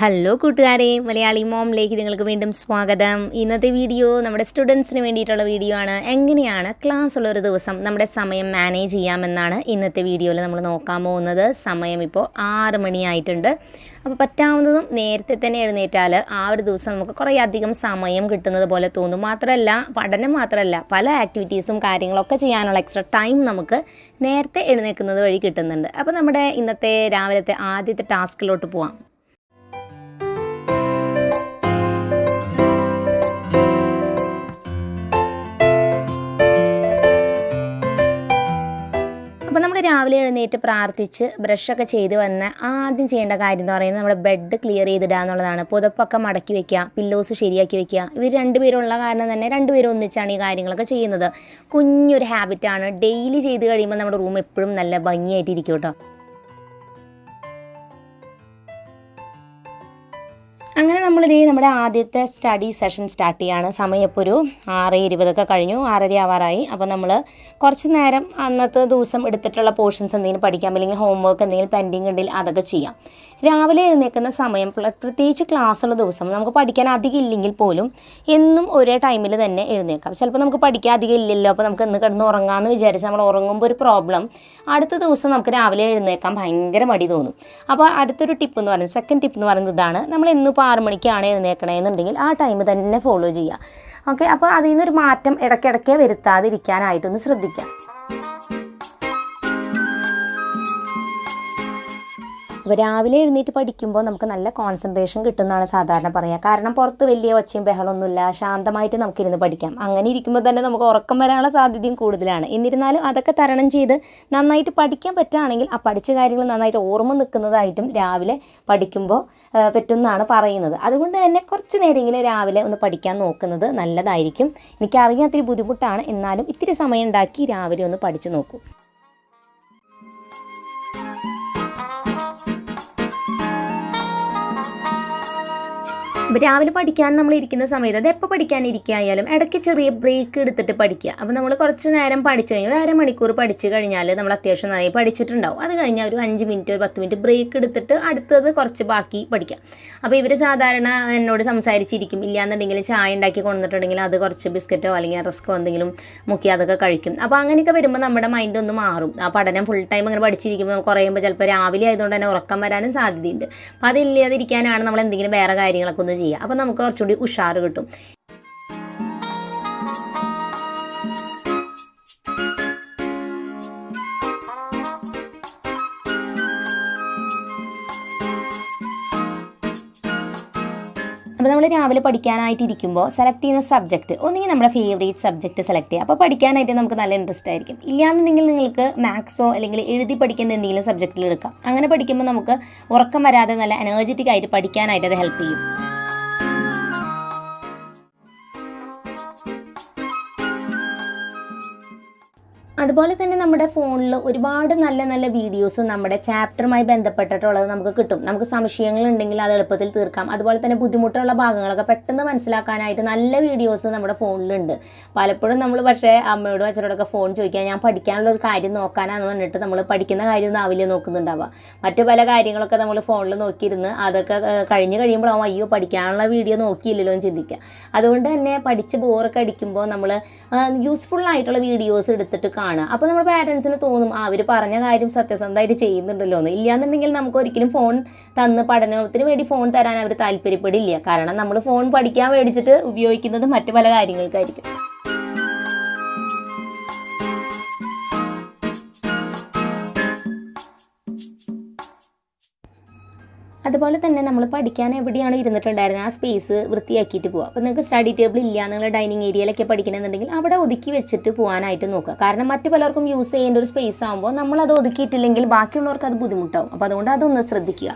Hello കൂട്ടുകാരെ, മലയാളി മോമിലേക്ക് നിങ്ങൾക്ക് വീണ്ടും സ്വാഗതം. ഇന്നത്തെ വീഡിയോ നമ്മുടെ സ്റ്റുഡൻസിന് വേണ്ടിയിട്ടുള്ള വീഡിയോ ആണ്. എങ്ങനെയാണ് ക്ലാസ് ഉള്ളൊരു ദിവസം നമ്മുടെ സമയം മാനേജ് ചെയ്യാമെന്നാണ് ഇന്നത്തെ വീഡിയോയിൽ നമ്മൾ നോക്കാൻ പോകുന്നത്. സമയം ഇപ്പോൾ 6 മണിയായിട്ടുണ്ട്. അപ്പോൾ പറ്റാവുന്നതും നേരത്തെ തന്നെ എഴുന്നേറ്റാൽ ആ ഒരു ദിവസം നമുക്ക് കുറേ അധികം സമയം കിട്ടുന്നത് പോലെ തോന്നും. മാത്രമല്ല, പഠനം മാത്രമല്ല, പല ആക്ടിവിറ്റീസും കാര്യങ്ങളൊക്കെ ചെയ്യാനുള്ള എക്സ്ട്രാ ടൈം നമുക്ക് നേരത്തെ എഴുന്നേൽക്കുന്നത് വഴി കിട്ടുന്നുണ്ട്. അപ്പോൾ നമ്മുടെ ഇന്നത്തെ രാവിലത്തെ ആദ്യത്തെ ടാസ്കിലോട്ട് പോവാം. അപ്പോൾ നമ്മൾ രാവിലെ എഴുന്നേറ്റ് പ്രാർത്ഥിച്ച് ബ്രഷൊക്കെ ചെയ്ത് വന്ന് ആദ്യം ചെയ്യേണ്ട കാര്യം എന്ന് പറയുന്നത് നമ്മുടെ ബെഡ് ക്ലിയർ ചെയ്തിടുക എന്നുള്ളതാണ്. പുതപ്പൊക്കെ മടക്കി വയ്ക്കുക, പില്ലോസ് ശരിയാക്കി വയ്ക്കുക. ഇവർ രണ്ടുപേരുള്ള കാരണം തന്നെ രണ്ടുപേരും ഒന്നിച്ചാണ് ഈ കാര്യങ്ങളൊക്കെ ചെയ്യുന്നത്. കുഞ്ഞൊരു ഹാബിറ്റാണ്. ഡെയിലി ചെയ്ത് കഴിയുമ്പോൾ നമ്മുടെ റൂം എപ്പോഴും നല്ല ഭംഗിയായിട്ടിരിക്കും കേട്ടോ. അങ്ങനെ നമ്മളിതേ നമ്മുടെ ആദ്യത്തെ സ്റ്റഡി സെഷൻ സ്റ്റാർട്ട് ചെയ്യുകയാണ്. സമയം ഇപ്പോൾ ഒരു 6:20 കഴിഞ്ഞു, 6:30 ആവാറായി. അപ്പോൾ നമ്മൾ കുറച്ച് നേരം അന്നത്തെ ദിവസം എടുത്തിട്ടുള്ള പോർഷൻസ് എന്തെങ്കിലും പഠിക്കാം, അല്ലെങ്കിൽ ഹോംവർക്ക് എന്തെങ്കിലും പെൻഡിങ് ഉണ്ടെങ്കിൽ അതൊക്കെ ചെയ്യാം. രാവിലെ എഴുന്നേൽക്കുന്ന സമയം പ്രത്യേകിച്ച് ക്ലാസ്സുള്ള ദിവസം നമുക്ക് പഠിക്കാൻ അധികം ഇല്ലെങ്കിൽ പോലും എന്നും ഒരേ ടൈമിൽ തന്നെ എഴുന്നേൽക്കാം. ചിലപ്പോൾ നമുക്ക് പഠിക്കാൻ അധികം ഇല്ലല്ലോ, അപ്പോൾ നമുക്ക് ഇന്ന് കിടന്ന് ഉറങ്ങാമെന്ന് വിചാരിച്ച് നമ്മൾ ഉറങ്ങുമ്പോൾ ഒരു പ്രോബ്ലം, അടുത്ത ദിവസം നമുക്ക് രാവിലെ എഴുന്നേൽക്കാൻ ഭയങ്കര മടി തോന്നും. അപ്പോൾ അടുത്തൊരു ടിപ്പ് എന്ന് പറയുന്നത്, സെക്കൻഡ് ടിപ്പ് എന്ന് പറയുന്നത് ഇതാണ്. നമ്മൾ ഇന്നിപ്പോൾ 6 മണിക്കാണ് എഴുന്നേൽക്കണമെന്നുണ്ടെങ്കിൽ ആ ടൈം തന്നെ ഫോളോ ചെയ്യുക. ഓക്കെ, അപ്പോൾ അതിൽ നിന്നൊരു മാറ്റം ഇടയ്ക്കിടയ്ക്ക് വരുത്താതിരിക്കാനായിട്ടൊന്ന് ശ്രദ്ധിക്കാം. അപ്പോൾ രാവിലെ എഴുന്നേറ്റ് പഠിക്കുമ്പോൾ നമുക്ക് നല്ല കോൺസെൻട്രേഷൻ കിട്ടുന്നതാണ് സാധാരണ പറയുക. കാരണം പുറത്ത് വലിയ ഒച്ചയും ബഹളമൊന്നുമില്ല, ശാന്തമായിട്ട് നമുക്കിരുന്ന് പഠിക്കാം. അങ്ങനെ ഇരിക്കുമ്പോൾ തന്നെ നമുക്ക് ഉറക്കം വരാനുള്ള സാധ്യതയും കൂടുതലാണ്. എന്നിരുന്നാലും അതൊക്കെ തരണം ചെയ്ത് നന്നായിട്ട് പഠിക്കാൻ പറ്റുകയാണെങ്കിൽ ആ പഠിച്ച കാര്യങ്ങൾ നന്നായിട്ട് ഓർമ്മ നിൽക്കുന്നതായിട്ടും രാവിലെ പഠിക്കുമ്പോൾ പറ്റുമെന്നാണ് പറയുന്നത്. അതുകൊണ്ട് തന്നെ കുറച്ച് നേരമെങ്കിലും രാവിലെ ഒന്ന് പഠിക്കാൻ നോക്കുന്നത് നല്ലതായിരിക്കും. എനിക്കറിയാം ഇത്തിരി ബുദ്ധിമുട്ടാണ്, എന്നാലും ഇത്തിരി സമയം ഉണ്ടാക്കി രാവിലെ ഒന്ന് പഠിച്ചു നോക്കൂ. അപ്പോൾ രാവിലെ പഠിക്കാൻ നമ്മൾ ഇരിക്കുന്ന സമയത്ത് അത് എപ്പോൾ പഠിക്കാനിരിക്കുകയായാലും ഇടയ്ക്ക് ചെറിയ ബ്രേക്ക് എടുത്തിട്ട് പഠിക്കുക. അപ്പോൾ നമ്മൾ കുറച്ച് നേരം പഠിച്ചു കഴിഞ്ഞാൽ ഒരു അരമണിക്കൂർ പഠിച്ച് കഴിഞ്ഞാൽ നമ്മൾ അത്യാവശ്യം നന്നായി പഠിച്ചിട്ടുണ്ടാവും. അത് കഴിഞ്ഞാൽ ഒരു 5 മിനിറ്റ് ഒരു 10 മിനിറ്റ് ബ്രേക്ക് എടുത്തിട്ട് അടുത്തത് കുറച്ച് ബാക്കി പഠിക്കാം. അപ്പോൾ ഇവർ സാധാരണ എന്നോട് സംസാരിച്ചിരിക്കും. ഇല്ലയെന്നുണ്ടെങ്കിൽ ചായ ഉണ്ടാക്കി കൊണ്ടുവന്നിട്ടുണ്ടെങ്കിൽ അത് കുറച്ച് ബിസ്ക്കറ്റോ അല്ലെങ്കിൽ റസ്കോ എന്തെങ്കിലും മുക്കി അതൊക്കെ കഴിക്കും. അപ്പോൾ അങ്ങനെയൊക്കെ വരുമ്പോൾ നമ്മുടെ മൈൻഡ് ഒന്ന് മാറും. ആ പഠനം ഫുൾ ടൈം അങ്ങനെ പഠിച്ചിരിക്കുമ്പോൾ കുറയുമ്പോൾ ചിലപ്പോൾ രാവിലെ ആയതുകൊണ്ട് തന്നെ ഉറക്കം വരാനും സാധ്യതയുണ്ട്. അപ്പോൾ അതില്ലാതിരിക്കാനാണ് നമ്മൾ എന്തെങ്കിലും വേറെ കാര്യങ്ങളൊക്കെ ഒന്ന് ചെയ്യുക. അപ്പോൾ നമുക്ക് കുറച്ചുകൂടി ഉഷാറ് കിട്ടും. അപ്പോൾ നമ്മൾ രാവിലെ പഠിക്കാനായിട്ടിരിക്കുമ്പോൾ സെലക്ട് ചെയ്യുന്ന സബ്ജക്റ്റ് ഒന്നെങ്കിൽ നമ്മുടെ ഫേവറേറ്റ് സബ്ജക്റ്റ് സെലക്ട് ചെയ്യുക. അപ്പോൾ പഠിക്കാനായിട്ട് നമുക്ക് നല്ല ഇൻട്രസ്റ്റ് ആയിരിക്കും. ഇല്ലാന്നുണ്ടെങ്കിൽ നിങ്ങൾക്ക് മാത്സോ അല്ലെങ്കിൽ എഴുതി പഠിക്കുന്ന എന്തെങ്കിലും സബ്ജക്റ്റിൽ എടുക്കാം. അങ്ങനെ പഠിക്കുമ്പോൾ നമുക്ക് ഉറക്കം വരാതെ നല്ല എനർജറ്റിക് ആയിട്ട് പഠിക്കാനായിട്ട് അത് ഹെൽപ്പ് ചെയ്യും. അതുപോലെ തന്നെ നമ്മുടെ ഫോണിൽ ഒരുപാട് നല്ല നല്ല വീഡിയോസ് നമ്മുടെ ചാപ്റ്ററുമായി ബന്ധപ്പെട്ടിട്ടുള്ളത് നമുക്ക് കിട്ടും. നമുക്ക് സംശയങ്ങളുണ്ടെങ്കിൽ അത് എളുപ്പത്തിൽ തീർക്കാം. അതുപോലെ തന്നെ ബുദ്ധിമുട്ടുള്ള ഭാഗങ്ങളൊക്കെ പെട്ടെന്ന് മനസ്സിലാക്കാനായിട്ട് നല്ല വീഡിയോസ് നമ്മുടെ ഫോണിലുണ്ട്. പലപ്പോഴും നമ്മൾ പക്ഷേ അമ്മയോടും അച്ഛനോടൊക്കെ ഫോൺ ചോദിക്കുക, ഞാൻ പഠിക്കാനുള്ള ഒരു കാര്യം നോക്കാനാന്ന് പറഞ്ഞിട്ട് നമ്മൾ പഠിക്കുന്ന കാര്യമൊന്നും ആവില്ല നോക്കുന്നുണ്ടാവുക. മറ്റു പല കാര്യങ്ങളൊക്കെ നമ്മൾ ഫോണിൽ നോക്കിയിരുന്ന് അതൊക്കെ കഴിഞ്ഞ് കഴിയുമ്പോഴാവും അയ്യോ പഠിക്കാനുള്ള വീഡിയോ നോക്കിയില്ലല്ലോ എന്ന് ചിന്തിക്കുക. അതുകൊണ്ട് തന്നെ പഠിച്ച് ബോറൊക്കെ അടിക്കുമ്പോൾ നമ്മൾ യൂസ്ഫുൾ ആയിട്ടുള്ള വീഡിയോസ് എടുത്തിട്ട് കാണുക. അപ്പോൾ നമ്മുടെ പാരൻസിന് തോന്നും അവർ പറഞ്ഞ കാര്യം സത്യസന്ധമായിട്ട് ചെയ്യുന്നുണ്ടല്ലോ എന്ന്. ഇല്ലയെന്നുണ്ടെങ്കിൽ നമുക്ക് ഒരിക്കലും ഫോൺ തന്ന് പഠനത്തിന് വേണ്ടി ഫോൺ തരാൻ അവർ താല്പര്യപ്പെടില്ല. കാരണം നമ്മൾ ഫോൺ പഠിക്കാൻ മേടിച്ചിട്ട് ഉപയോഗിക്കുന്നത് മറ്റു പല കാര്യങ്ങൾക്കായിരിക്കും. അതുപോലെ തന്നെ നമ്മൾ പഠിക്കാൻ എവിടെയാണ് ഇരുന്നിട്ടുണ്ടായിരുന്നത് ആ സ്പേസ് വൃത്തിയാക്കിയിട്ട് പോവുക. അപ്പോൾ നിങ്ങൾക്ക് സ്റ്റഡി ടേബിൾ ഇല്ല, നിങ്ങൾ ഡൈനിങ് ഏരിയയിലൊക്കെ പഠിക്കണമെന്നുണ്ടെങ്കിൽ അവിടെ ഒതുക്കി വെച്ചിട്ട് പോകാനായിട്ട് നോക്കുക. കാരണം മറ്റു പലർക്കും യൂസ് ചെയ്യേണ്ട ഒരു സ്പേസ് ആകുമ്പോൾ നമ്മളത് ഒതുക്കിയിട്ടില്ലെങ്കിൽ ബാക്കിയുള്ളവർക്ക് അത് ബുദ്ധിമുട്ടാവും. അപ്പോൾ അതുകൊണ്ട് അതൊന്ന് ശ്രദ്ധിക്കുക.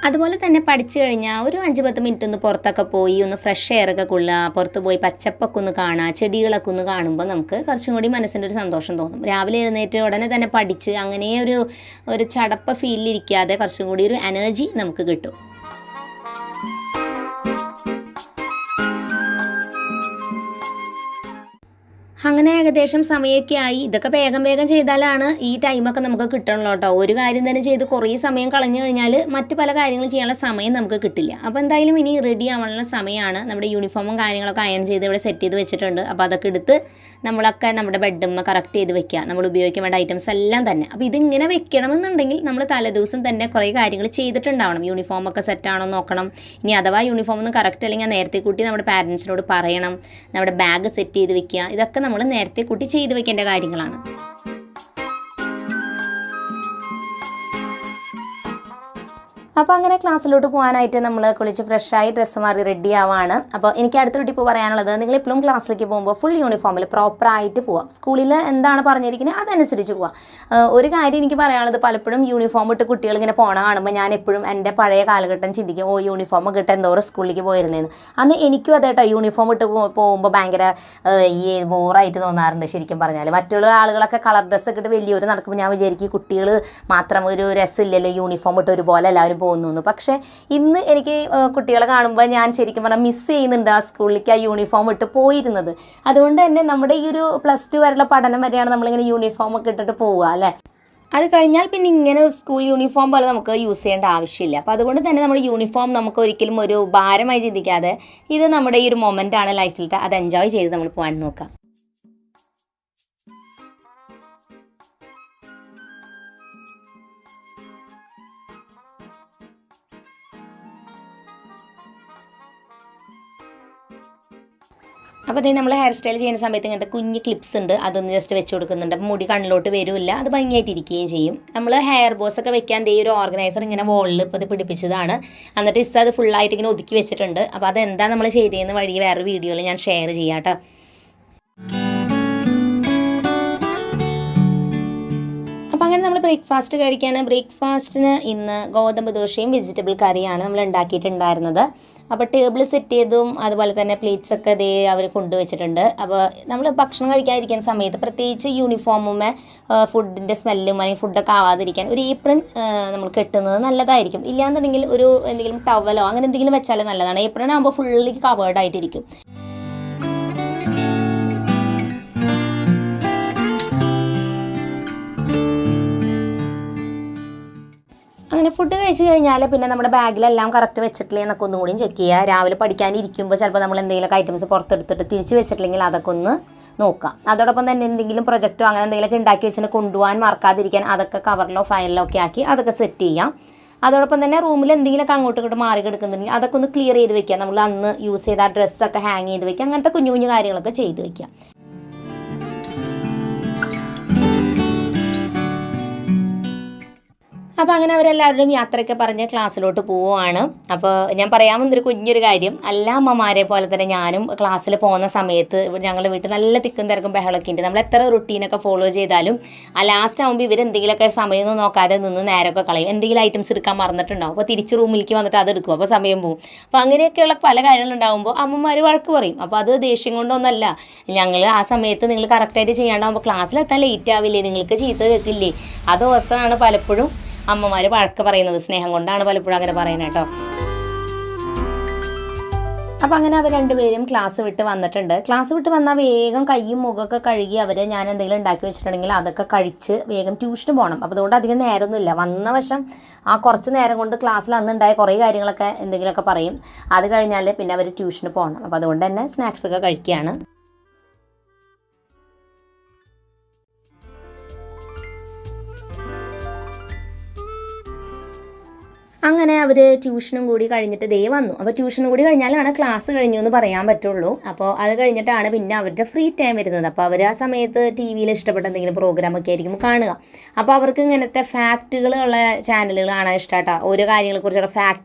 അതുപോലെ തന്നെ പഠിച്ചു കഴിഞ്ഞാൽ ഒരു 5-10 മിനിറ്റ് ഒന്ന് പുറത്തൊക്കെ പോയി ഒന്ന് ഫ്രഷ് എയറൊക്കെ കൊള്ളുക, പുറത്ത് പോയി പച്ചപ്പൊക്കെ ഒന്ന് കാണുക, ചെടികളൊക്കെ ഒന്ന് കാണുമ്പോൾ നമുക്ക് കുറച്ചും കൂടി മനസ്സിൻ്റെ ഒരു സന്തോഷം തോന്നും. രാവിലെ എഴുന്നേറ്റ് ഉടനെ തന്നെ പഠിച്ച് അങ്ങനെ ഒരു ചടപ്പ ഫീലിരിക്കാതെ കുറച്ചും കൂടി ഒരു എനർജി നമുക്ക് കിട്ടും. അങ്ങനെ ഏകദേശം സമയമൊക്കെ ആയി. ഇതൊക്കെ വേഗം വേഗം ചെയ്താലാണ് ഈ ടൈമൊക്കെ നമുക്ക് കിട്ടണല്ലോ കേട്ടോ. ഒരു കാര്യം തന്നെ ചെയ്ത് കുറേ സമയം കളഞ്ഞു കഴിഞ്ഞാൽ മറ്റ് പല കാര്യങ്ങളും ചെയ്യാനുള്ള സമയം നമുക്ക് കിട്ടില്ല. അപ്പോൾ എന്തായാലും ഇനി റെഡി ആവാനുള്ള സമയമാണ്. നമ്മുടെ യൂണിഫോമും കാര്യങ്ങളൊക്കെ അയൺ ചെയ്ത് ഇവിടെ സെറ്റ് ചെയ്ത് വെച്ചിട്ടുണ്ട്. അപ്പോൾ അതൊക്കെ എടുത്ത് നമ്മളൊക്കെ നമ്മുടെ ബെഡുമ്മ കറക്റ്റ് ചെയ്ത് വെക്കുക, നമ്മൾ ഉപയോഗിക്കാൻ വേണ്ട ഐറ്റംസ് എല്ലാം തന്നെ. അപ്പോൾ ഇതിങ്ങനെ വെക്കണമെന്നുണ്ടെങ്കിൽ നമ്മൾ തലേദിവസം തന്നെ കുറേ കാര്യങ്ങൾ ചെയ്തിട്ടുണ്ടാവണം. യൂണിഫോമൊക്കെ സെറ്റാണോ നോക്കണം. ഇനി അഥവാ യൂണിഫോം ഒന്നും കറക്റ്റ് അല്ലെങ്കിൽ നേരത്തെ കൂട്ടി നമ്മുടെ പാരൻസിനോട് പറയണം. നമ്മുടെ ബാഗ് സെറ്റ് ചെയ്ത് വെക്കുക, ഇതൊക്കെ നമ്മൾ നേരത്തെ കൂട്ടി ചെയ്ത് വെക്കേണ്ട കാര്യങ്ങളാണ്. അപ്പോൾ അങ്ങനെ ക്ലാസ്സിലോട്ട് പോകാനായിട്ട് നമ്മൾ കുളിച്ച് ഫ്രഷായി ഡ്രസ്സ് മാറി റെഡി ആവാണ്. അപ്പോൾ എനിക്ക് അടുത്ത ടിപ്പ് പറയാനുള്ളത്, നിങ്ങളിപ്പോഴും ക്ലാസ്സിലേക്ക് പോകുമ്പോൾ ഫുൾ യൂണിഫോമിൽ പ്രോപ്പറായിട്ട് പോവാം. സ്കൂളിൽ എന്താണ് പറഞ്ഞിരിക്കുന്നത് അതനുസരിച്ച് പോവാം. ഒരു കാര്യം എനിക്ക് പറയാനുള്ളത്, പലപ്പോഴും യൂണിഫോം ഇട്ട് കുട്ടികൾ ഇങ്ങനെ പോകണ കാണുമ്പോൾ ഞാൻ എപ്പോഴും എൻ്റെ പഴയ കാലഘട്ടം ചിന്തിക്കും, യൂണിഫോം ഒക്കെ ഇട്ട് എന്തോരം സ്കൂളിലേക്ക് പോയിരുന്നതെന്ന്. അന്ന് എനിക്കും അതേട്ടോ, യൂണിഫോം ഇട്ട് പോകുമ്പോൾ ഭയങ്കര ബോറായിട്ട് തോന്നാറുണ്ട് ശരിക്കും പറഞ്ഞാൽ. മറ്റുള്ള ആളുകളൊക്കെ കളർ ഡ്രസ്സൊക്കെ ഇട്ട് വലിയവർ നടക്കുമ്പോൾ ഞാൻ വിചാരിക്കും കുട്ടികൾ മാത്രം ഒരു രസമില്ലല്ലോ യൂണിഫോം ഇട്ട് ഒരുപോലെ എല്ലാവരും പോകുന്നു. പക്ഷേ ഇന്ന് എനിക്ക് കുട്ടികളെ കാണുമ്പോൾ ഞാൻ ശരിക്കും പറഞ്ഞാൽ മിസ് ചെയ്യുന്നുണ്ട് ആ സ്കൂളിലേക്ക് ആ യൂണിഫോം ഇട്ട് പോയിരുന്നത്. അതുകൊണ്ട് തന്നെ നമ്മുടെ ഈ ഒരു +2 വരെയുള്ള പഠനം വരെയാണ് നമ്മളിങ്ങനെ യൂണിഫോം ഒക്കെ ഇട്ടിട്ട് പോവുക അല്ലേ. അത് കഴിഞ്ഞാൽ പിന്നെ ഇങ്ങനെ സ്കൂൾ യൂണിഫോം പോലെ നമുക്ക് യൂസ് ചെയ്യേണ്ട ആവശ്യമില്ല. അപ്പോൾ അതുകൊണ്ട് തന്നെ നമ്മുടെ യൂണിഫോം നമുക്ക് ഒരിക്കലും ഒരു ഭാരമായി ചിന്തിക്കാതെ ഇത് നമ്മുടെ ഈ ഒരു മൊമെൻ്റാണ് ലൈഫിലത്തെ, അത് എൻജോയ് ചെയ്ത് നമ്മൾ പോകാൻ നോക്കാം. അപ്പോൾ അതേ നമ്മൾ ഹെയർ സ്റ്റൈൽ ചെയ്യുന്ന സമയത്ത് ഇങ്ങനത്തെ കുഞ്ഞ് ക്ലിപ്സ് ഉണ്ട്, അതൊന്ന് ജസ്റ്റ് വെച്ച് കൊടുക്കുന്നുണ്ട്. അപ്പോൾ മുടി കണ്ണിലോട്ട് വരില്ല, അത് ഭംഗിയായിട്ടിരിക്കുകയും ചെയ്യും. നമ്മൾ ഹെയർ ബോസ് ഒക്കെ വെക്കാൻ ദേ ഒരു ഓർഗനൈസർ ഇങ്ങനെ വോളിൽ ഇപ്പോൾ ഇത് പിടിപ്പിച്ചതാണ്. എന്നിട്ട് ഇസ് അത് ഫുള്ളായിട്ട് ഇങ്ങനെ ഒതുക്കി വെച്ചിട്ടുണ്ട്. അപ്പോൾ അതെന്താ നമ്മൾ ചെയ്തതെന്ന് വഴി വേറെ വീഡിയോയിൽ ഞാൻ ഷെയർ ചെയ്യാം കേട്ടോ. അപ്പോൾ അങ്ങനെ നമ്മൾ ബ്രേക്ക്ഫാസ്റ്റ് കഴിക്കാൻ, ബ്രേക്ക്ഫാസ്റ്റിന് ഇന്ന് ഗോതമ്പ് ദോശയും വെജിറ്റബിൾ കറിയാണ് നമ്മൾ ഉണ്ടാക്കിയിട്ടുണ്ടായിരുന്നത്. അപ്പോൾ ടേബിൾ സെറ്റ് ചെയ്തും അതുപോലെ തന്നെ പ്ലേറ്റ്സൊക്കെ ഇതേ അവർ കൊണ്ടുവച്ചിട്ടുണ്ട്. അപ്പോൾ നമ്മൾ ഭക്ഷണം കഴിക്കാതിരിക്കുന്ന സമയത്ത് പ്രത്യേകിച്ച് യൂണിഫോമുമേ ഫുഡിൻ്റെ സ്മെല്ലും അല്ലെങ്കിൽ ഫുഡൊക്കെ ആവാതിരിക്കാൻ ഒരു ഏപ്രിൻ നമ്മൾ കെട്ടുന്നത് നല്ലതായിരിക്കും. ഇല്ലാന്നുണ്ടെങ്കിൽ ഒരു എന്തെങ്കിലും ടവലോ അങ്ങനെ എന്തെങ്കിലും വെച്ചാൽ നല്ലതാണ്. ഏപ്രിൻ ആകുമ്പോൾ ഫുള്ളി കവേർഡ് ആയിട്ടിരിക്കും. അങ്ങനെ ഫുഡ് കഴിച്ച് കഴിഞ്ഞാൽ പിന്നെ നമ്മുടെ ബാഗിലെല്ലാം കറക്റ്റ് വെച്ചിട്ടില്ലേ എന്നൊക്കെ ഒന്നും കൂടിയും ചെക്ക് ചെയ്യുക. രാവിലെ പഠിക്കാനിരിക്കുമ്പോൾ ചിലപ്പോൾ നമ്മൾ എന്തെങ്കിലുമൊക്കെ ഐറ്റംസ് പുറത്തെടുത്തിട്ട് തിരിച്ച് വെച്ചിട്ടില്ലെങ്കിൽ അതൊക്കെ ഒന്ന് നോക്കാം. അതോടൊപ്പം തന്നെ എന്തെങ്കിലും പ്രൊജക്റ്റോ അങ്ങനെ എന്തെങ്കിലുമൊക്കെ ഉണ്ടാക്കി വെച്ചിട്ട് കൊണ്ടുപോകാൻ മറക്കാതിരിക്കാൻ അതൊക്കെ കവറിലോ ഫയലിലോ ഒക്കെ ആക്കി അതൊക്കെ സെറ്റ് ചെയ്യാം. അതോടൊപ്പം തന്നെ റൂമിൽ എന്തെങ്കിലുമൊക്കെ അങ്ങോട്ടും ഇങ്ങോട്ട് മാറി കിടക്കുന്നുണ്ടെങ്കിൽ അതൊക്കെ ഒന്ന് ക്ലിയർ ചെയ്ത് വെക്കുക. നമ്മൾ അന്ന് യൂസ് ചെയ്ത ഡ്രസ്സൊക്കെ ഹാങ് ചെയ്ത് വെക്കുക. അങ്ങനത്തെ കുഞ്ഞു കുഞ്ഞു കാര്യങ്ങളൊക്കെ ചെയ്ത് വെക്കുക. അപ്പോൾ അങ്ങനെ അവരെല്ലാവരുടെയും യാത്രയൊക്കെ പറഞ്ഞ് ക്ലാസ്സിലോട്ട് പോവുകയാണ്. അപ്പോൾ ഞാൻ പറയാൻ വന്നൊരു കുഞ്ഞൊരു കാര്യം, എല്ലാ അമ്മമാരെ പോലെ തന്നെ ഞാനും ക്ലാസ്സിൽ പോകുന്ന സമയത്ത് ഞങ്ങളുടെ വീട്ടിൽ നല്ല തിക്കും തിരക്കും ബഹളമൊക്കെ ഉണ്ട്. നമ്മൾ എത്ര റുട്ടീനൊക്കെ ഫോളോ ചെയ്താലും ആ ലാസ്റ്റ് ആകുമ്പോൾ ഇവരെന്തെങ്കിലുമൊക്കെ സമയമൊന്നും നോക്കാതെ നിന്ന് നേരമൊക്കെ കളയും. എന്തെങ്കിലും ഐറ്റംസ് എടുക്കാൻ മറന്നിട്ടുണ്ടാവും. അപ്പോൾ തിരിച്ച് റൂമിലേക്ക് വന്നിട്ട് അത് എടുക്കും. അപ്പോൾ സമയം പോകും. അപ്പോൾ അങ്ങനെയൊക്കെയുള്ള പല കാര്യങ്ങളുണ്ടാകുമ്പോൾ അമ്മമാർ വഴക്ക് പറയും. അപ്പോൾ അത് ദേഷ്യം കൊണ്ടൊന്നല്ല, ഞങ്ങൾ ആ സമയത്ത് നിങ്ങൾ കറക്റ്റായിട്ട് ചെയ്യാണ്ടാകുമ്പോൾ ക്ലാസ്സിലെത്താൻ ലേറ്റ് ആവില്ലേ, നിങ്ങൾക്ക് ചീത്ത കേൾക്കില്ലേ, അത് ഓർത്താണ് പലപ്പോഴും അമ്മമാർ വഴക്ക് പറയുന്നത്. സ്നേഹം കൊണ്ടാണ് പലപ്പോഴും അങ്ങനെ പറയുന്നത് കേട്ടോ. അപ്പോൾ അങ്ങനെ അവർ രണ്ടുപേരും ക്ലാസ് വിട്ട് വന്നിട്ടുണ്ട്. ക്ലാസ് വിട്ട് വന്നാൽ വേഗം കയ്യും മുഖമൊക്കെ കഴുകി അവർ ഞാൻ എന്തെങ്കിലും ഉണ്ടാക്കി വെച്ചിട്ടുണ്ടെങ്കിൽ അതൊക്കെ കഴിച്ച് വേഗം ട്യൂഷന് പോകണം. അപ്പോൾ അതുകൊണ്ട് അധികം നേരമൊന്നുമില്ല. വന്ന വശം ആ കുറച്ച് നേരം കൊണ്ട് ക്ലാസ്സിൽ അന്നുണ്ടായ കുറേ കാര്യങ്ങളൊക്കെ എന്തെങ്കിലുമൊക്കെ പറയും. അത് കഴിഞ്ഞാൽ പിന്നെ അവർ ട്യൂഷന് പോകണം. അപ്പോൾ അതുകൊണ്ട് തന്നെ സ്നാക്സൊക്കെ കഴിക്കുകയാണ്. അങ്ങനെ അവർ ട്യൂഷനും കൂടി കഴിഞ്ഞിട്ട് ദേ വന്നു. അപ്പോൾ ട്യൂഷനും കൂടി കഴിഞ്ഞാലാണ് ക്ലാസ് കഴിഞ്ഞു എന്ന് പറയാൻ പറ്റുള്ളൂ. അപ്പോൾ അത് കഴിഞ്ഞിട്ടാണ് പിന്നെ അവരുടെ ഫ്രീ ടൈം വരുന്നത്. അപ്പോൾ അവർ ആ സമയത്ത് ടി വിയിൽ ഇഷ്ടപ്പെട്ട എന്തെങ്കിലും പ്രോഗ്രാമൊക്കെ ആയിരിക്കും കാണുക. അപ്പോൾ അവർക്ക് ഇങ്ങനത്തെ ഫാക്റ്റുകളുള്ള ചാനലുകൾ കാണാൻ ഇഷ്ടമാട്ടോ. ഓരോ കാര്യങ്ങളെക്കുറിച്ചുള്ള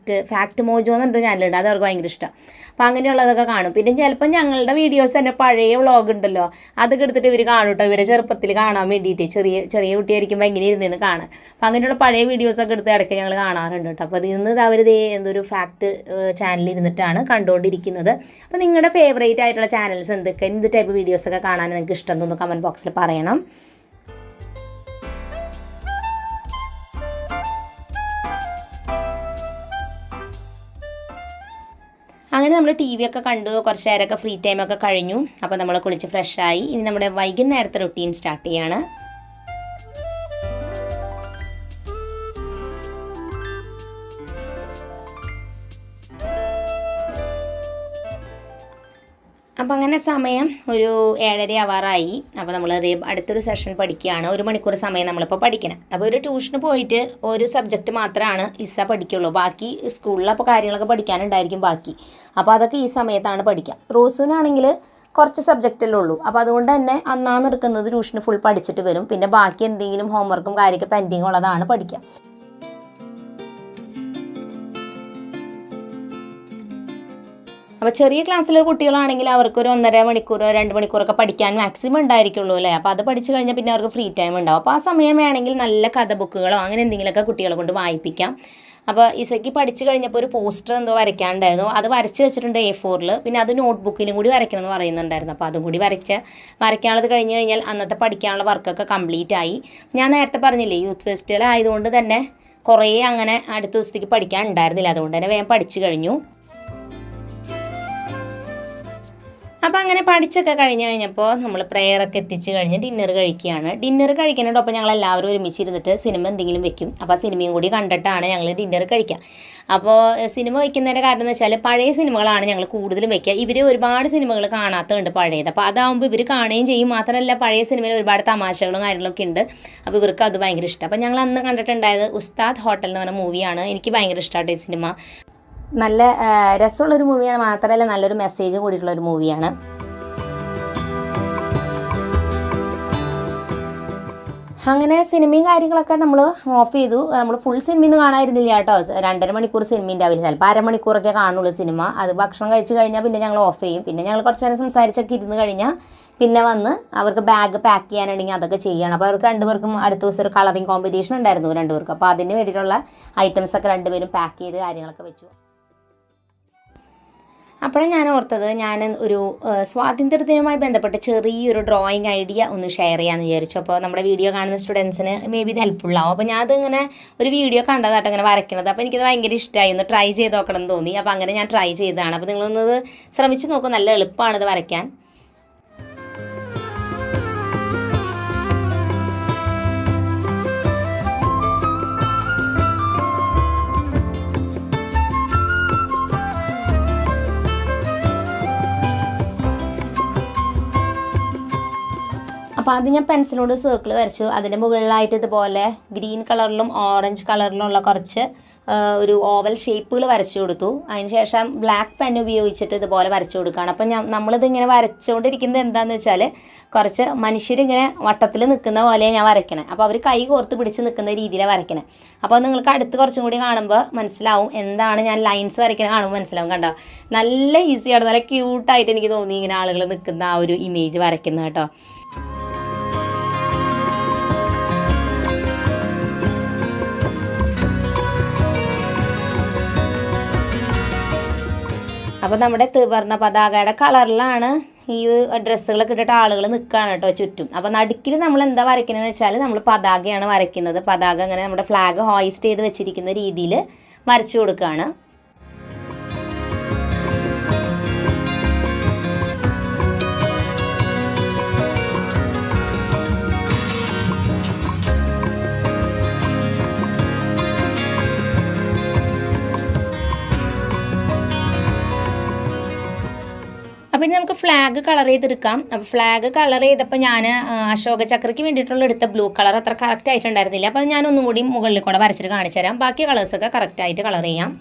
ഫാക്റ്റ് മോജോ എന്ന് പറഞ്ഞൊരു ചാനലുണ്ട്, അത് അവർക്ക് ഭയങ്കര ഇഷ്ടമാണ്. അപ്പോൾ അങ്ങനെയുള്ളതൊക്കെ കാണും. പിന്നെ ചിലപ്പോൾ ഞങ്ങളുടെ വീഡിയോസ് തന്നെ പഴയ വ്ളോഗ് ഉണ്ടല്ലോ അതൊക്കെ എടുത്തിട്ട് ഇവർ കാണും കേട്ടോ. ഇവരെ ചെറുപ്പത്തിൽ കാണാൻ വേണ്ടിയിട്ട് ചെറിയ കുട്ടിയായിരിക്കുമ്പോൾ എങ്ങനെ ഇരുന്നേന്ന് കാണാൻ. അപ്പോൾ അങ്ങനെയുള്ള പഴയ വീഡിയോസൊക്കെ എടുത്ത് ഇടയ്ക്ക് ഞങ്ങൾ കാണാറുണ്ട് കേട്ടോ. അപ്പോൾ അതിൽ നിന്ന് അവർ എന്തൊരു ഫാക്റ്റ് ചാനലിൽ ഇരുന്നിട്ടാണ് കണ്ടുകൊണ്ടിരിക്കുന്നത്. അപ്പോൾ നിങ്ങളുടെ ഫേവറേറ്റ് ആയിട്ടുള്ള ചാനൽസ് എന്ത് ടൈപ്പ് വീഡിയോസൊക്കെ കാണാൻ നിങ്ങൾക്ക് ഇഷ്ടം തോന്നുന്നു കമൻറ്റ് ബോക്സിൽ പറയണം. അങ്ങനെ അങ്ങനെ നമ്മൾ ടി വി ഒക്കെ കണ്ടു, കുറച്ച് നേരമൊക്കെ ഫ്രീ ടൈമൊക്കെ കഴിഞ്ഞു. അപ്പോൾ നമ്മൾ കുളിച്ച് ഫ്രഷായി. ഇനി നമ്മുടെ വൈകുന്നേരത്തെ റുട്ടീൻ സ്റ്റാർട്ട് ചെയ്യാണ്. അപ്പോൾ അങ്ങനെ സമയം ഒരു 7:30 ആവാറായി. അപ്പോൾ നമ്മളത് അടുത്തൊരു സെഷൻ പഠിക്കുകയാണ്. 1 മണിക്കൂർ സമയം നമ്മളിപ്പോൾ പഠിക്കണം. അപ്പോൾ ഒരു ട്യൂഷന് പോയിട്ട് ഒരു സബ്ജക്റ്റ് മാത്രമാണ് ഇസ പഠിക്കുള്ളൂ. ബാക്കി സ്കൂളിലപ്പോൾ കാര്യങ്ങളൊക്കെ പഠിക്കാനുണ്ടായിരിക്കും ബാക്കി. അപ്പോൾ അതൊക്കെ ഈ സമയത്താണ് പഠിക്കുക. റോസുവിനാണെങ്കിൽ കുറച്ച് സബ്ജക്റ്റല്ലേ ഉള്ളൂ. അപ്പോൾ അതുകൊണ്ട് തന്നെ അന്നാന്ന് എടുക്കുന്നത് ട്യൂഷന് ഫുൾ പഠിച്ചിട്ട് വരും. പിന്നെ ബാക്കി എന്തെങ്കിലും ഹോംവർക്കും കാര്യമൊക്കെ പെൻഡിങ് ഉള്ളതാണ് പഠിക്കുക. അപ്പോൾ ചെറിയ ക്ലാസ്സിലെ കുട്ടികളാണെങ്കിൽ അവർക്കൊരു 1.5 മണിക്കൂർ 2 മണിക്കൂറൊക്കെ പഠിക്കാൻ മാക്സിമം ഉണ്ടായിരിക്കുള്ളൂ അല്ലേ. അപ്പോൾ അത് പഠിച്ചു കഴിഞ്ഞാൽ പിന്നെ അവർക്ക് ഫ്രീ ടൈം ഉണ്ടാവും. അപ്പോൾ ആ സമയം വേണമെങ്കിൽ നല്ല കഥ ബുക്കുകളോ അങ്ങനെ എന്തെങ്കിലുമൊക്കെ കുട്ടികളെ കൊണ്ട് വായിപ്പിക്കാം. അപ്പോൾ ഇസയ്ക്ക് പഠിച്ചു കഴിഞ്ഞപ്പോൾ ഒരു പോസ്റ്റർ എന്തോ വരയ്ക്കാനുണ്ടായിരുന്നു. അത് വരച്ച് വെച്ചിട്ടുണ്ട് A4-ൽ. പിന്നെ അത് നോട്ട്ബുക്കിലും കൂടി വരയ്ക്കണം എന്ന് പറയുന്നുണ്ടായിരുന്നു. അപ്പോൾ അതും കൂടി വരയ്ക്കാനുള്ളത് കഴിഞ്ഞ് കഴിഞ്ഞാൽ അന്നത്തെ പഠിക്കാനുള്ള വർക്കൊക്കെ കംപ്ലീറ്റ് ആയി. ഞാൻ നേരത്തെ പറഞ്ഞില്ലേ, യൂത്ത് ഫെസ്റ്റിവൽ ആയതുകൊണ്ട് തന്നെ കുറേ അങ്ങനെ അടുത്ത ദിവസത്തേക്ക് പഠിക്കാൻ ഉണ്ടായിരുന്നില്ല. അതുകൊണ്ട് തന്നെ വേഗം പഠിച്ചു കഴിഞ്ഞു. അപ്പോൾ അങ്ങനെ പഠിച്ചൊക്കെ കഴിഞ്ഞപ്പോൾ നമ്മൾ പ്രെയറൊക്കെ എത്തിച്ച് കഴിഞ്ഞ് ഡിന്നർ കഴിക്കുകയാണ്. ഡിന്നർ കഴിക്കുന്നതിനോടൊപ്പം ഞങ്ങൾ എല്ലാവരും ഒരുമിച്ചിരുന്നിട്ട് സിനിമ എന്തെങ്കിലും വെക്കും. അപ്പോൾ ആ സിനിമയും കൂടി കണ്ടിട്ടാണ് ഞങ്ങൾ ഡിന്നർ കഴിക്കുക. അപ്പോൾ സിനിമ വയ്ക്കുന്നതിൻ്റെ കാരണം എന്ന് വെച്ചാൽ പഴയ സിനിമകളാണ് ഞങ്ങൾ കൂടുതലും വെക്കുക. ഇവർ ഒരുപാട് സിനിമകൾ കാണാത്തതുണ്ട് പഴയത്. അപ്പോൾ അതാകുമ്പോൾ ഇവർ കാണുകയും ചെയ്യും. മാത്രമല്ല പഴയ സിനിമയിൽ ഒരുപാട് തമാശകളും കാര്യങ്ങളൊക്കെ ഉണ്ട്. അപ്പോൾ ഇവർക്ക് അത് ഭയങ്കര ഇഷ്ടം. അപ്പോൾ ഞങ്ങൾ അന്ന് കണ്ടിട്ടുണ്ടായത് ഉസ്താദ് ഹോട്ടൽ എന്ന് പറഞ്ഞ മൂവിയാണ്. എനിക്ക് ഭയങ്കര ഇഷ്ടമായിട്ട് ഈ സിനിമ. നല്ല രസമുള്ളൊരു മൂവിയാണ്. മാത്രമല്ല നല്ലൊരു മെസ്സേജും കൂടിയിട്ടുള്ളൊരു മൂവിയാണ്. അങ്ങനെ സിനിമയും കാര്യങ്ങളൊക്കെ നമ്മൾ ഓഫ് ചെയ്തു. നമ്മൾ ഫുൾ സിനിമയൊന്നും കാണാതിരുന്നില്ല കേട്ടോ. 2.5 മണിക്കൂർ സിനിമ ഉണ്ടാവില്ല, ചിലപ്പോൾ 1/2 മണിക്കൂറൊക്കെ കാണുള്ളൂ സിനിമ. അത് ഭക്ഷണം കഴിച്ച് കഴിഞ്ഞാൽ പിന്നെ ഞങ്ങൾ ഓഫ് ചെയ്യും. പിന്നെ ഞങ്ങൾ കുറച്ച് നേരം സംസാരിച്ചൊക്കെ ഇരുന്ന് കഴിഞ്ഞാൽ പിന്നെ വന്ന് അവർക്ക് ബാഗ് പാക്ക് ചെയ്യാനുണ്ടെങ്കിൽ അതൊക്കെ ചെയ്യണം. അപ്പോൾ അവർക്ക് 2 പേർക്കും അടുത്ത ദിവസം ഒരു കളറിങ് കോമ്പറ്റീഷൻ ഉണ്ടായിരുന്നു 2 പേർക്കും. അപ്പോൾ അതിന് വേണ്ടിയിട്ടുള്ള ഐറ്റംസൊക്കെ 2 പേരും പാക്ക് ചെയ്ത് കാര്യങ്ങളൊക്കെ വെച്ചു. അപ്പോഴാണ് ഞാൻ ഓർത്തത്, ഞാൻ ഒരു സ്വാതന്ത്ര്യദിനവുമായി ബന്ധപ്പെട്ട് ചെറിയൊരു ഡ്രോയിങ് ഐഡിയ ഒന്ന് ഷെയർ ചെയ്യാമെന്ന് വിചാരിച്ചു. അപ്പോൾ നമ്മുടെ വീഡിയോ കാണുന്ന സ്റ്റുഡൻസിന് മേ ബി ഇത് ഹെൽപ്ഫുള്ളാവും. അപ്പോൾ ഞാൻ അതിങ്ങനെ ഒരു വീഡിയോ കണ്ടതായിട്ട് അങ്ങനെ വരയ്ക്കുന്നത്. അപ്പോൾ എനിക്കത് ഭയങ്കര ഇഷ്ടമായി, ഒന്ന് ട്രൈ ചെയ്ത് നോക്കണം എന്ന് തോന്നി. അപ്പോൾ അങ്ങനെ ഞാൻ ട്രൈ ചെയ്തതാണ്. അപ്പോൾ നിങ്ങളൊന്നത് ശ്രമിച്ച് നോക്കും, നല്ല എളുപ്പമാണിത് വരയ്ക്കാൻ. അപ്പോൾ അത് ഞാൻ പെൻസിലോട് സർക്കിൾ വരച്ചു. അതിൻ്റെ മുകളിലായിട്ട് ഇതുപോലെ ഗ്രീൻ കളറിലും ഓറഞ്ച് കളറിലുള്ള കുറച്ച് ഒരു ഓവൽ ഷേപ്പുകൾ വരച്ചു കൊടുത്തു. അതിന് ശേഷം ബ്ലാക്ക് പെൻ ഉപയോഗിച്ചിട്ട് ഇതുപോലെ വരച്ചു കൊടുക്കുകയാണ്. അപ്പോൾ നമ്മളിതിങ്ങനെ വരച്ചുകൊണ്ടിരിക്കുന്നത് എന്താണെന്ന് വെച്ചാൽ കുറച്ച് മനുഷ്യരിങ്ങനെ വട്ടത്തിൽ നിൽക്കുന്ന പോലെ ഞാൻ വരയ്ക്കണേ. അപ്പോൾ അവർ കൈ കോർത്ത് പിടിച്ച് നിൽക്കുന്ന രീതിയിലാണ് വരയ്ക്കണേ. അപ്പോൾ നിങ്ങൾക്ക് അടുത്ത് കുറച്ചും കൂടി കാണുമ്പോൾ മനസ്സിലാവും എന്താണ് ഞാൻ ലൈൻസ് വരയ്ക്കുന്നത് കാണുമ്പോൾ മനസ്സിലാവും. കണ്ടോ, നല്ല ഈസിയാണ്, നല്ല ക്യൂട്ടായിട്ട് എനിക്ക് തോന്നി ഇങ്ങനെ ആളുകൾ നിൽക്കുന്ന ആ ഒരു ഇമേജ് വരയ്ക്കുന്നത് കേട്ടോ. അപ്പോൾ നമ്മുടെ ത്രിവർണ്ണ പതാകയുടെ കളറിലാണ് ഈ ഡ്രസ്സുകളൊക്കെ ഇട്ടിട്ട് ആളുകൾ നിൽക്കുകയാണ് കേട്ടോ ചുറ്റും. അപ്പോൾ നടുക്കിൽ നമ്മൾ എന്താ വരയ്ക്കുന്നതെന്ന് വെച്ചാൽ നമ്മൾ പതാകയാണ് വരയ്ക്കുന്നത്. പതാക അങ്ങനെ നമ്മുടെ ഫ്ലാഗ് ഹോയിസ്റ്റ് ചെയ്ത് വെച്ചിരിക്കുന്ന രീതിയിൽ വരച്ചു കൊടുക്കുകയാണ്. പിന്നെ നമുക്ക് ഫ്ലാഗ് കളർ ചെയ്തെടുക്കാം. അപ്പോൾ ഫ്ലാഗ് കളർ ചെയ്തപ്പോൾ ഞാൻ അശോക ചക്രയ്ക്ക് വേണ്ടിയിട്ടുള്ള എടുത്ത ബ്ലൂ കളർ അത്ര കറക്റ്റ് ആയിട്ടുണ്ടായിരുന്നില്ല. അപ്പോൾ ഞാൻ ഒന്നും കൂടി മുകളിൽ കൂടെ വരച്ചിട്ട് കാണിച്ചു തരാം. ബാക്കി കളേഴ്സൊക്കെ കറക്റ്റായിട്ട് കളർ ചെയ്യാം.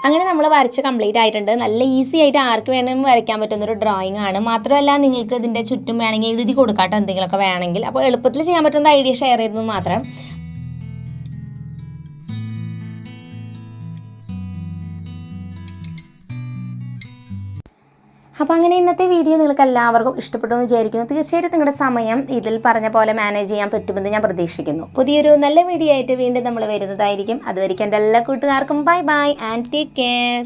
അങ്ങനെ നമ്മൾ വരച്ച് കംപ്ലീറ്റ് ആയിട്ടുണ്ട്. നല്ല ഈസി ആയിട്ട് ആർക്ക് വേണമെങ്കിലും വരയ്ക്കാൻ പറ്റുന്നൊരു ഡ്രോയിങ് ആണ്. മാത്രമല്ല നിങ്ങൾക്ക് ഇതിൻ്റെ ചുറ്റും വേണമെങ്കിൽ എഴുതി കൊടുക്കാട്ടോ എന്തെങ്കിലുമൊക്കെ വേണമെങ്കിൽ. അപ്പോൾ എളുപ്പത്തിൽ ചെയ്യാൻ പറ്റുന്ന ഐഡിയ ഷെയർ ചെയ്തത് മാത്രം. അപ്പോൾ അങ്ങനെ ഇന്നത്തെ വീഡിയോ നിങ്ങൾക്ക് എല്ലാവർക്കും ഇഷ്ടപ്പെട്ടു എന്ന് വിചാരിക്കുന്നു. തീർച്ചയായിട്ടും നിങ്ങളുടെ സമയം ഇതിൽ പറഞ്ഞ പോലെ മാനേജ് ചെയ്യാൻ പറ്റുമെന്ന് ഞാൻ പ്രതീക്ഷിക്കുന്നു. പുതിയൊരു നല്ല വീഡിയോ ആയിട്ട് വീണ്ടും നമ്മൾ വരുന്നതായിരിക്കും. അതുവരെയ്ക്കും എൻ്റെ എല്ലാ കൂട്ടുകാർക്കും bye bye and take care.